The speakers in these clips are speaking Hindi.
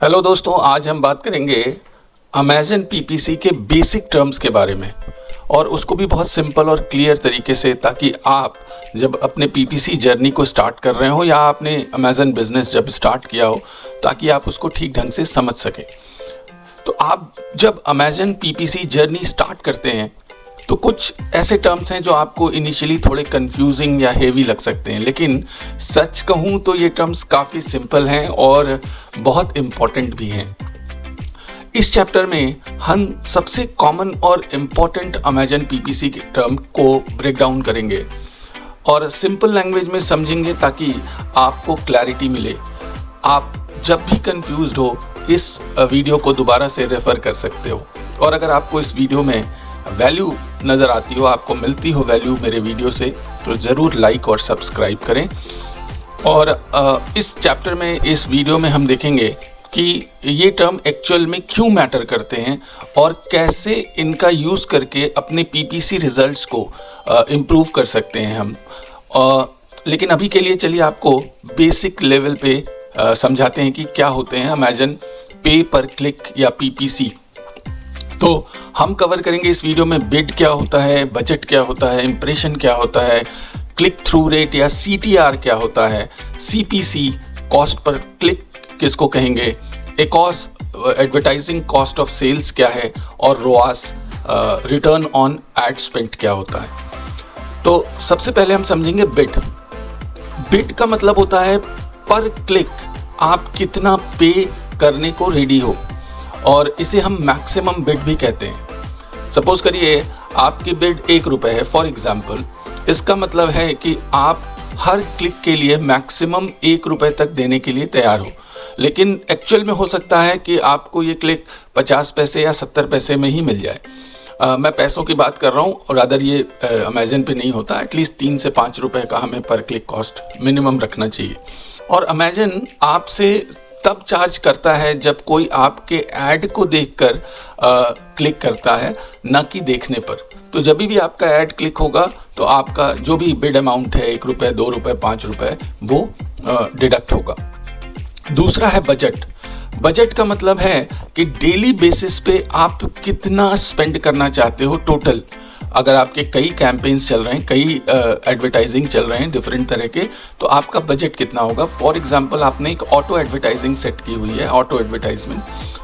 हेलो दोस्तों, आज हम बात करेंगे अमेज़न पीपीसी के बेसिक टर्म्स के बारे में और उसको भी बहुत सिंपल और क्लियर तरीके से, ताकि आप जब अपने पीपीसी जर्नी को स्टार्ट कर रहे हो या आपने अमेज़न बिजनेस जब स्टार्ट किया हो, ताकि आप उसको ठीक ढंग से समझ सकें। तो आप जब अमेज़न पीपीसी जर्नी स्टार्ट करते हैं तो कुछ ऐसे टर्म्स हैं जो आपको इनिशियली थोड़े कंफ्यूजिंग या हेवी लग सकते हैं, लेकिन सच कहूँ तो ये टर्म्स काफ़ी सिंपल हैं और बहुत इम्पॉर्टेंट भी हैं। इस चैप्टर में हम सबसे कॉमन और इम्पॉर्टेंट अमेज़न पीपीसी के टर्म को ब्रेक डाउन करेंगे और सिंपल लैंग्वेज में समझेंगे ताकि आपको क्लैरिटी मिले। आप जब भी कंफ्यूज्ड हो इस वीडियो को दोबारा से रेफ़र कर सकते हो, और अगर आपको इस वीडियो में वैल्यू नज़र आती हो, आपको मिलती हो वैल्यू मेरे वीडियो से, तो ज़रूर लाइक और सब्सक्राइब करें। और इस चैप्टर में, इस वीडियो में हम देखेंगे कि ये टर्म एक्चुअल में क्यों मैटर करते हैं और कैसे इनका यूज़ करके अपने पीपीसी रिजल्ट्स को इम्प्रूव कर सकते हैं हम। लेकिन अभी के लिए चलिए आपको बेसिक लेवल पे समझाते हैं कि क्या होते हैं अमेज़न पे पर क्लिक या पीपीसी। तो हम कवर करेंगे इस वीडियो में बिड क्या होता है, बजट क्या होता है, इम्प्रेशन क्या होता है, क्लिक थ्रू रेट या सीटीआर क्या होता है, सीपीसी कॉस्ट पर क्लिक किसको कहेंगे, एकॉस एडवर्टाइजिंग कॉस्ट ऑफ सेल्स क्या है, और ROAS return on ad spend क्या होता है। तो सबसे पहले हम समझेंगे बिड। बिड का मतलब होता है पर क्लिक आप कितना पे करने को रेडी हो, और इसे हम मैक्सिमम बिड भी कहते हैं। सपोज करिए आपकी बिड 1 रुपये है फॉर एग्जाम्पल, इसका मतलब है कि आप हर क्लिक के लिए मैक्सिमम 1 रुपये तक देने के लिए तैयार हो। लेकिन एक्चुअल में हो सकता है कि आपको ये क्लिक 50 पैसे या 70 पैसे में ही मिल जाए। मैं पैसों की बात कर रहा हूँ, और अदर ये अमेज़न पे नहीं होता। एटलीस्ट 3 से 5 रुपये का हमें पर क्लिक कॉस्ट मिनिमम रखना चाहिए। और अमेज़न आपसे तब चार्ज करता है जब कोई आपके ऐड को देखकर क्लिक करता है, न कि देखने पर। तो जब भी आपका ऐड क्लिक होगा तो आपका जो भी बिड अमाउंट है, 1 रुपये, 2 रुपये, 5 रुपये, वो डिडक्ट होगा। दूसरा है बजट। बजट का मतलब है कि डेली बेसिस पे आप कितना स्पेंड करना चाहते हो टोटल। अगर आपके कई कैंपेन्स चल रहे हैं, कई एडवर्टाइजिंग चल रहे हैं डिफरेंट तरह के, तो आपका बजट कितना होगा। फॉर एग्जांपल आपने एक ऑटो एडवर्टाइजिंग सेट की हुई है, ऑटो एडवर्टाइजमेंट,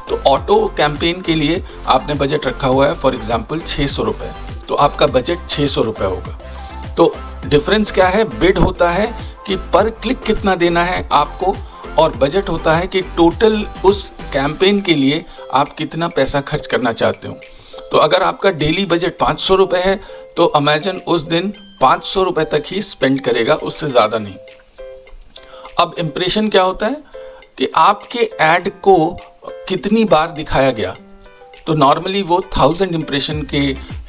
तो ऑटो कैंपेन के लिए आपने बजट रखा हुआ है फॉर एग्जांपल 600 रुपये, तो आपका बजट 600 रुपये होगा। तो डिफरेंस क्या है, बिड होता है कि पर क्लिक कितना देना है आपको, और बजट होता है कि टोटल उस कैंपेन के लिए आप कितना पैसा खर्च करना चाहते हो। तो अगर आपका डेली बजट 500 रुपये है तो अमेज़न उस दिन 500 रुपये तक ही स्पेंड करेगा, उससे ज़्यादा नहीं। अब इम्प्रेशन क्या होता है कि आपके ऐड को कितनी बार दिखाया गया। तो नॉर्मली वो 1000 इम्प्रेशन के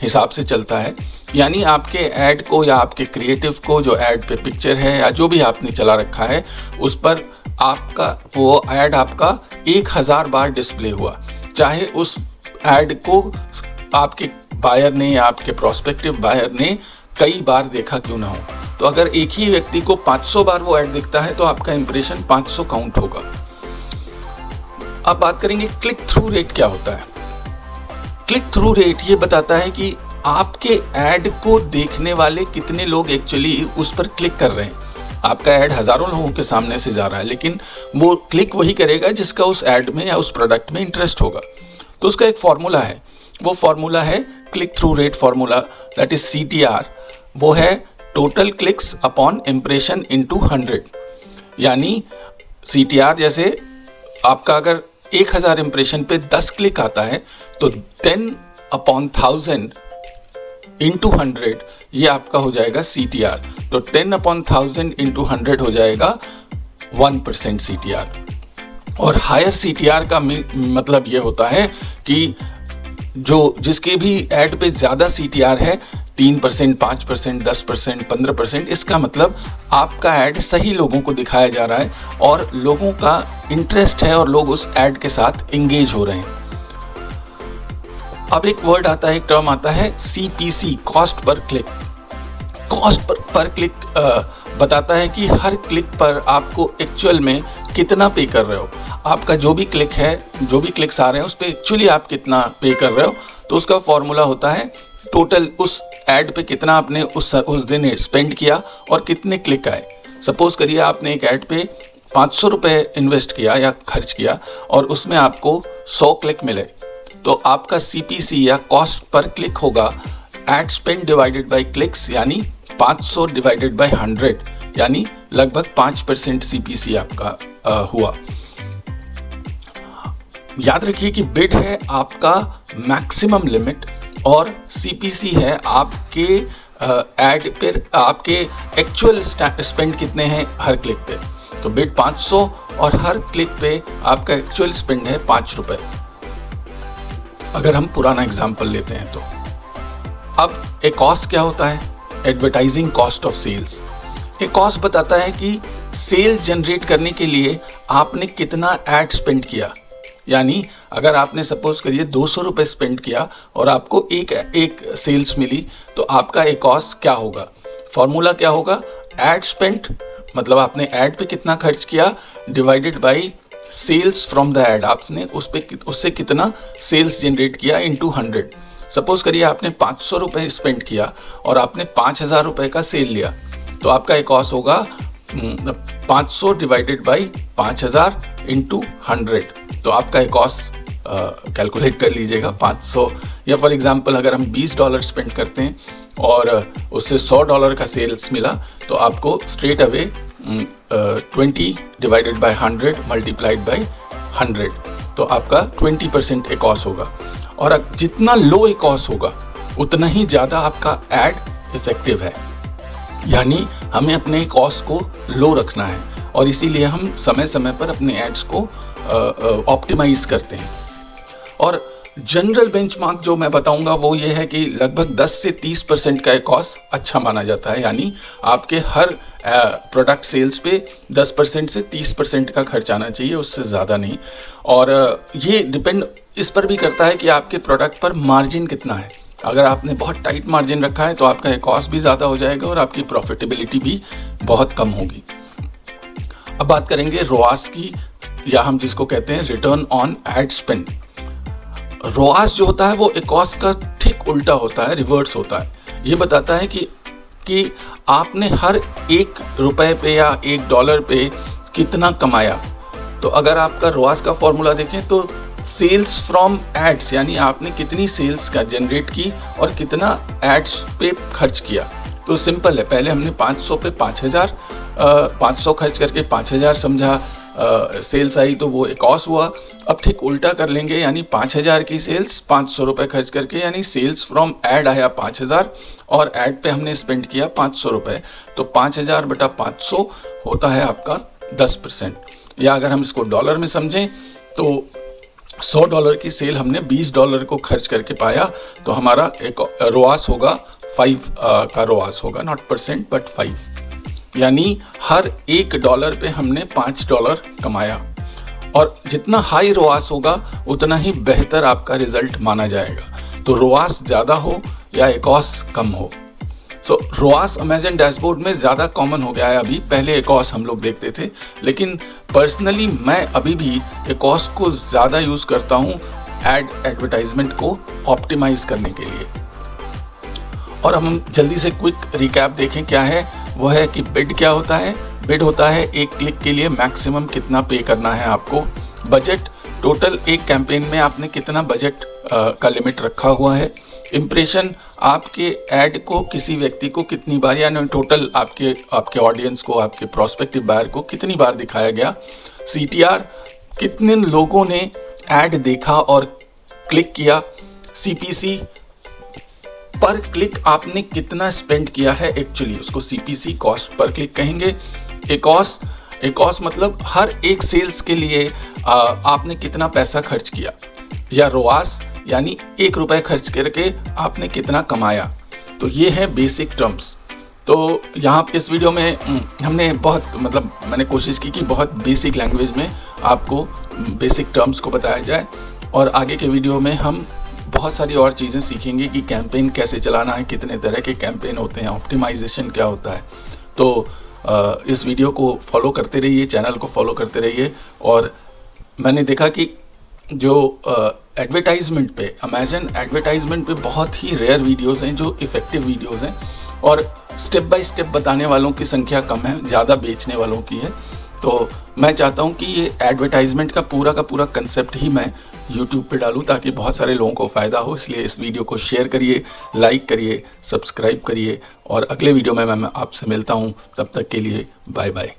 हिसाब से चलता है, यानी आपके ऐड को या आपके क्रिएटिव को, जो ऐड पे पिक्चर है या जो भी आपने चला रखा है, उस पर आपका वो ऐड आपका 1000 बार डिस्प्ले हुआ। चाहे उस ऐड को आपके बायर ने या आपके प्रोस्पेक्टिव बायर ने कई बार देखा क्यों ना हो। तो अगर एक ही व्यक्ति को 500 बार वो ऐड दिखता है तो आपका इंप्रेशन 500 काउंट होगा। अब बात करेंगे क्लिक थ्रू रेट क्या होता है। क्लिक थ्रू रेट ये बताता है कि आपके ऐड को देखने वाले कितने लोग एक्चुअली उस पर क्लिक कर रहे हैं। आपका ऐड हज़ारों लोगों के सामने से जा रहा है, लेकिन वो क्लिक वही करेगा जिसका उस ऐड में या उस प्रोडक्ट में इंटरेस्ट होगा। तो उसका एक फॉर्मूला है, वो फॉर्मूला है click through rate formula, that is CTR। वो है total clicks upon impression into 100। यानी CTR जैसे आपका अगर 1000 इम्प्रेशन पे 10 क्लिक आता है तो 10 अपॉन 1000 इंटू 100, ये आपका हो जाएगा CTR। तो 10 अपॉन 1000 इंटू 100 हो जाएगा 1% CTR। और हायर CTR का मतलब ये होता है कि जिसके भी ऐड पे ज़्यादा CTR है, 3%, 5%, 10%, 15%, इसका मतलब आपका ऐड सही लोगों को दिखाया जा रहा है और लोगों का इंटरेस्ट है और लोग उस ऐड के साथ इंगेज हो रहे हैं। अब एक वर्ड आता है, एक टर्म आता है CPC, cost per click. Cost per click बताता है कि हर क्लिक पर आपको एक्चुअल में कितना पे कर रहे हो, आपका जो भी क्लिक है, जो भी क्लिक्स आ रहे हैं उस पर एक्चुअली आप कितना पे कर रहे हो। तो उसका फॉर्मूला होता है टोटल उस ऐड पे कितना आपने उस दिन स्पेंड किया और कितने क्लिक आए। सपोज करिए आपने एक ऐड पे 500 रुपये इन्वेस्ट किया या खर्च किया और उसमें आपको 100 क्लिक मिले, तो आपका CPC या कॉस्ट पर क्लिक होगा ad spend divided by clicks, यानी 500 डिवाइडेड बाय 100, यानी लगभग 5% CPC आपका हुआ। याद रखिए कि बिड है आपका मैक्सिमम लिमिट और CPC है आपके एड पर आपके एक्चुअल स्पेंड कितने हैं हर क्लिक पे। तो बिड 500 और हर क्लिक पे आपका एक्चुअल स्पेंड है 5 रुपए, अगर हम पुराना एग्जांपल लेते हैं तो। अब एक कॉस्ट क्या होता है? Advertising cost of sales. एक कॉस्ट बताता है कि सेल जनरेट करने के लिए आपने कितना एड स्पेंड किया। यानी अगर आपने सपोज करिए 200 रुपये स्पेंड किया और आपको एक सेल्स मिली, तो आपका एक कॉस्ट क्या होगा? फॉर्मूला क्या होगा? एड स्पेंड, मतलब आपने ऐड पे कितना खर्च किया, divided by sales from the ad, आपने उससे कितना सेल्स जनरेट किया इनटू 100। सपोज करिए आपने 500 रुपये स्पेंड किया और आपने 5000 रुपये का सेल लिया, तो आपका एक कॉस्ट होगा 500 डिवाइडेड बाई 5000 इंटू 100। तो आपका एक कॉस्ट कैलकुलेट कर लीजिएगा 500, या फॉर एग्जांपल अगर हम $20 स्पेंड करते हैं और उससे $100 का सेल्स मिला, तो आपको straight away 20 divided by 100 multiplied by 100, तो आपका 20% एक कॉस्ट होगा। और जितना लो एक कॉस्ट होगा उतना ही ज़्यादा आपका एड इफेक्टिव है। यानी हमें अपने कॉस्ट को लो रखना है और इसीलिए हम समय समय पर अपने एड्स को ऑप्टिमाइज करते हैं। और जनरल बेंचमार्क जो मैं बताऊंगा वो ये है कि लगभग 10 से 30% का एक कॉस्ट अच्छा माना जाता है। यानी आपके हर प्रोडक्ट सेल्स पे 10% से 30% का खर्च आना चाहिए, उससे ज़्यादा नहीं। और ये डिपेंड इस पर भी करता है कि आपके प्रोडक्ट पर मार्जिन कितना है। अगर आपने बहुत टाइट मार्जिन रखा है तो आपका कॉस्ट भी ज़्यादा हो जाएगा और आपकी प्रॉफिटेबिलिटी भी बहुत कम होगी। अब बात करेंगे रोआस की, या हम जिसको कहते हैं return on ad spend. ROAS जो होता है वो कॉस्ट का ठीक उल्टा होता है, रिवर्स होता है। ये बताता है कि आपने हर ₹1 पे या $1 पे कितना कमाया। तो अगर आपका रोआस का फॉर्मूला देखें तो सेल्स फ्रॉम एड्स, यानी आपने कितनी सेल्स का जनरेट की और कितना एड्स पे खर्च किया। तो सिंपल है, पहले हमने 500 पे 5000 500 खर्च करके 5000 समझा सेल्स आई, तो वो एक कॉस्ट हुआ। अब ठीक उल्टा कर लेंगे, यानी 5000 की सेल्स 500 रुपये खर्च करके, यानी सेल्स फ्रॉम ऐड आया 5000 और ऐड पे हमने स्पेंड किया 500 रुपये, तो 5000 बटा 500 होता है आपका 10%। या अगर हम इसको डॉलर में समझें तो $100 की सेल हमने $20 को खर्च करके पाया, तो हमारा एक रोआस होगा 5 का रोआस होगा, नॉट परसेंट बट 5। यानी हर $1 पे हमने $5 कमाया। और जितना हाई रोआस होगा उतना ही बेहतर आपका रिजल्ट माना जाएगा। तो रोआस ज़्यादा हो या एकॉस कम हो। सो रोआस अमेजन डैशबोर्ड में ज़्यादा कॉमन हो गया है अभी, पहले एकॉस हम लोग देखते थे, लेकिन पर्सनली मैं अभी भी एकॉस को ज़्यादा यूज़ करता हूँ एडवर्टाइजमेंट को ऑप्टिमाइज करने के लिए। और हम जल्दी से क्विक रिकैप देखें क्या है। वह है कि बिड क्या होता है। बिड होता है एक क्लिक के लिए मैक्सिमम कितना पे करना है आपको। बजट, टोटल एक कैंपेन में आपने कितना बजट का लिमिट रखा हुआ है। इम्प्रेशन, आपके ऐड को किसी व्यक्ति को कितनी बार, यानी टोटल आपके ऑडियंस को, आपके प्रोस्पेक्टिव बायर को कितनी बार दिखाया गया। CTR, कितने लोगों ने ऐड देखा और क्लिक किया। CPC, पर क्लिक आपने कितना स्पेंड किया है एक्चुअली, उसको CPC कॉस्ट पर क्लिक कहेंगे। एकॉस मतलब हर एक सेल्स के लिए आपने कितना पैसा खर्च किया। या रोआस, यानी ₹1 खर्च करके आपने कितना कमाया। तो ये है बेसिक टर्म्स। तो यहाँ इस वीडियो में हमने मैंने कोशिश की कि बहुत बेसिक लैंग्वेज में आपको बेसिक टर्म्स को बताया जाए, और आगे के वीडियो में हम बहुत सारी और चीज़ें सीखेंगे कि कैंपेन कैसे चलाना है, कितने तरह के कैंपेन होते हैं, ऑप्टिमाइजेशन क्या होता है। तो इस वीडियो को फॉलो करते रहिए, चैनल को फॉलो करते रहिए। और मैंने देखा कि जो एडवर्टाइजमेंट पे, अमेजन एडवर्टाइजमेंट पे बहुत ही रेयर वीडियोस हैं जो इफ़ेक्टिव वीडियोस हैं, और स्टेप बाय स्टेप बताने वालों की संख्या कम है, ज़्यादा बेचने वालों की है। तो मैं चाहता हूँ कि ये एडवर्टाइजमेंट का पूरा कंसेप्ट ही मैं यूट्यूब पे डालूँ ताकि बहुत सारे लोगों को फ़ायदा हो। इसलिए इस वीडियो को शेयर करिए, लाइक करिए, सब्सक्राइब करिए, और अगले वीडियो में मैं आपसे मिलता हूँ। तब तक के लिए बाय बाय।